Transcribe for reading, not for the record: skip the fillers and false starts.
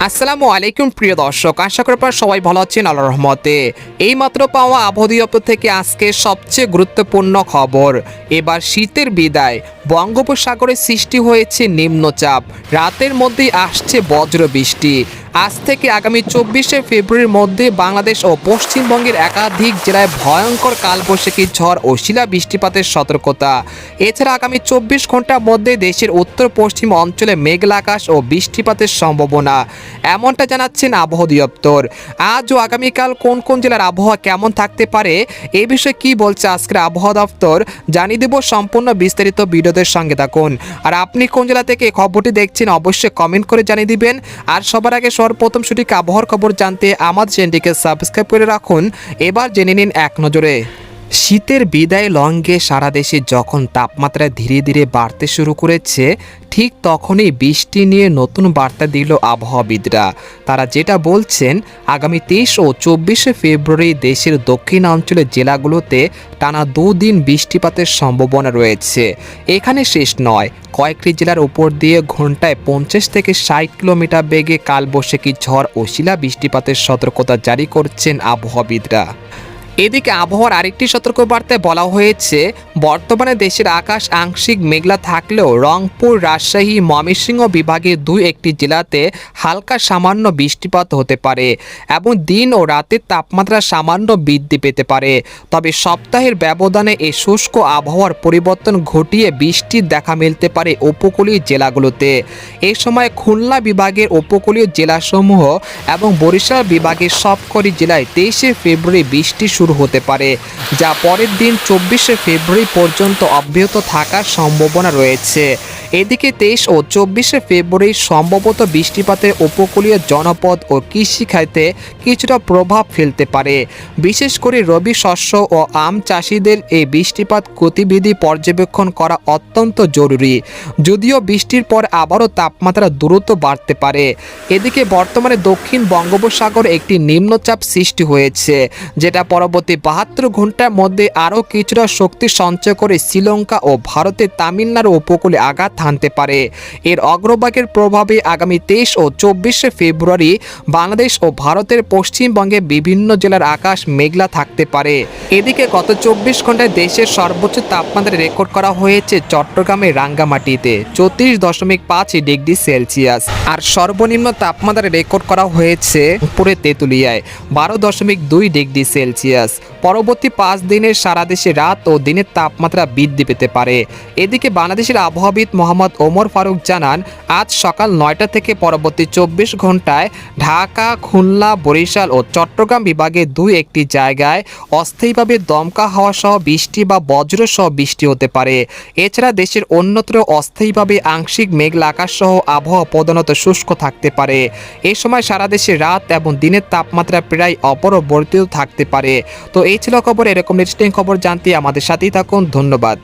আসসালামু আলাইকুম প্রিয় দর্শক, আশা করি আপনারা সবাই ভালো আছেন আল্লাহর রহমতে। এইমাত্র পাওয়া আবহাওয়া দপ্তর থেকে আজকে সবচেয়ে গুরুত্বপূর্ণ খবর। এবার শীতের বিদায়, বঙ্গোপসাগরে সৃষ্টি হয়েছে নিম্নচাপ, রাতের মধ্যেই আসছে বজ্র বৃষ্টি। আজ থেকে আগামী 24শে ফেব্রুয়ারির মধ্যে বাংলাদেশ ও পশ্চিমবঙ্গের একাধিক জেলায় ভয়ঙ্কর কালবৈশাখী ঝড় ও শিলা বৃষ্টিপাতের সতর্কতা। এছাড়া আগামী 24 ঘন্টার মধ্যে দেশের উত্তর পশ্চিম অঞ্চলে মেঘলা আকাশ ও বৃষ্টিপাতের সম্ভাবনা, এমনটা জানাচ্ছেন আবহাওয়া দপ্তর। আজ ও আগামীকাল কোন কোন জেলার আবহাওয়া কেমন থাকতে পারে, এই বিষয়ে কি বলছে আজকের আবহাওয়া দপ্তর জানিয়ে দেব। সম্পূর্ণ বিস্তারিত ভিডিওদের সঙ্গে থাকুন। আর আপনি কোন জেলা থেকে এই খবরটি দেখছেন অবশ্যই কমেন্ট করে জানিয়ে দিবেন। আর সবার আগে সর্বপ্রথম সঠিক আবহাওয়ার খবর জানতে আমাদের চ্যানেলটিকে সাবস্ক্রাইব করে রাখুন। এবার জেনে নিন এক নজরে। শীতের বিদায় লঙ্ঘে সারা দেশে যখন তাপমাত্রা ধীরে ধীরে বাড়তে শুরু করেছে, ঠিক তখনই বৃষ্টি নিয়ে নতুন বার্তা দিল আবহাওয়াবিদরা। তারা যেটা বলছেন, আগামী 23 ও 24শে ফেব্রুয়ারি দেশের দক্ষিণাঞ্চলের জেলাগুলোতে টানা 2 দিন বৃষ্টিপাতের সম্ভাবনা রয়েছে। এখানে শেষ নয়, কয়েকটি জেলার উপর দিয়ে ঘন্টায় 50 থেকে 60 কিলোমিটার বেগে কালবৈশাখী ঝড় ও শিলা বৃষ্টিপাতের সতর্কতা জারি করছেন আবহাওয়াবিদরা। এদিকে আবহাওয়ার আরেকটি সতর্কবার্তায় বলা হয়েছে, বর্তমানে দেশের আকাশ আংশিক মেঘলা থাকলেও রংপুর, রাজশাহী, ময়মনসিংহ বিভাগের 2-1টি জেলাতে হালকা সামান্য বৃষ্টিপাত হতে পারে এবং দিন ও রাতের তাপমাত্রা সামান্য বৃদ্ধি পেতে পারে। তবে সপ্তাহের ব্যবধানে এই শুষ্ক আবহাওয়ার পরিবর্তন ঘটিয়ে বৃষ্টির দেখা মিলতে পারে উপকূলীয় জেলাগুলোতে। এই সময় খুলনা বিভাগের উপকূলীয় জেলাসমূহ এবং বরিশাল বিভাগের সবকটি জেলায় 23শে ফেব্রুয়ারি বৃষ্টি শুরু হতে পারে, যা পরের দিন 24শে ফেব্রুয়ারি পর্যন্ত অব্যাহত থাকার সম্ভাবনা রয়েছে। এদিকে 23 ও 24শে ফেব্রুয়ারি সম্ভবত বৃষ্টিপাতের উপকূলীয় জনপদ ও কৃষিখাতে কিছুটা প্রভাব ফেলতে পারে। বিশেষ করে রবি শস্য ও আম চাষিদের এই বৃষ্টিপাত গতিবিধি পর্যবেক্ষণ করা অত্যন্ত জরুরি। যদিও বৃষ্টির পর আবারও তাপমাত্রা দ্রুত বাড়তে পারে। এদিকে বর্তমানে দক্ষিণ বঙ্গোপসাগরে একটি নিম্নচাপ সৃষ্টি হয়েছে, যেটা পরবর্তী 72 ঘন্টার মধ্যে আরও কিছুটা শক্তি সঞ্চয় করে শ্রীলঙ্কা ও ভারতের তামিলনাড়ু উপকূলে আঘাত হানতে পারে। এর অগ্রভাগের প্রভাবে আগামী 23 ও 24শে ফেব্রুয়ারি বাংলাদেশ ও ভারতের পশ্চিমবঙ্গে বিভিন্ন জেলার আকাশ মেঘলা থাকতে পারে। এদিকে গত 24 ঘন্টায় দেশের সর্বোচ্চ তাপমাত্রা রেকর্ড করা হয়েছে চট্টগ্রামের রাঙ্গামাটিতে 34.5 ডিগ্রি সেলসিয়াস, আর সর্বনিম্ন তাপমাত্রা রেকর্ড করা হয়েছে উপরে তেঁতুলিয়ায় 12.2 ডিগ্রি সেলসিয়াস। পরবর্তী 5 দিনের সারা দেশে রাত ও দিনের তাপমাত্রা বৃদ্ধি পেতে পারে। এদিকে বাংলাদেশের আবহাওয়াবিদ মোহাম্মদ ওমর ফারুক জানান, আজ সকাল 9টা থেকে পরবর্তী 24 ঘন্টায় ঢাকা, খুলনা, বরিশাল ও চট্টগ্রাম বিভাগে 2-1টি জায়গায় অস্থায়ীভাবে দমকা হাওয়া সহ বৃষ্টি বা বজ্র সহ বৃষ্টি হতে পারে। এছাড়া দেশের অন্যত্র অস্থায়ীভাবে আংশিক মেঘলা আকাশ সহ আবহাওয়া প্রধানত শুষ্ক থাকতে পারে। এ সময় সারা দেশে রাত এবং দিনের তাপমাত্রা প্রায় অপরিবর্তিত থাকতে পারে। তো এই ছিল খবর। এরকম ইন্টারেস্টিং খবর জানতে আমাদের সাথেই থাকুন। ধন্যবাদ।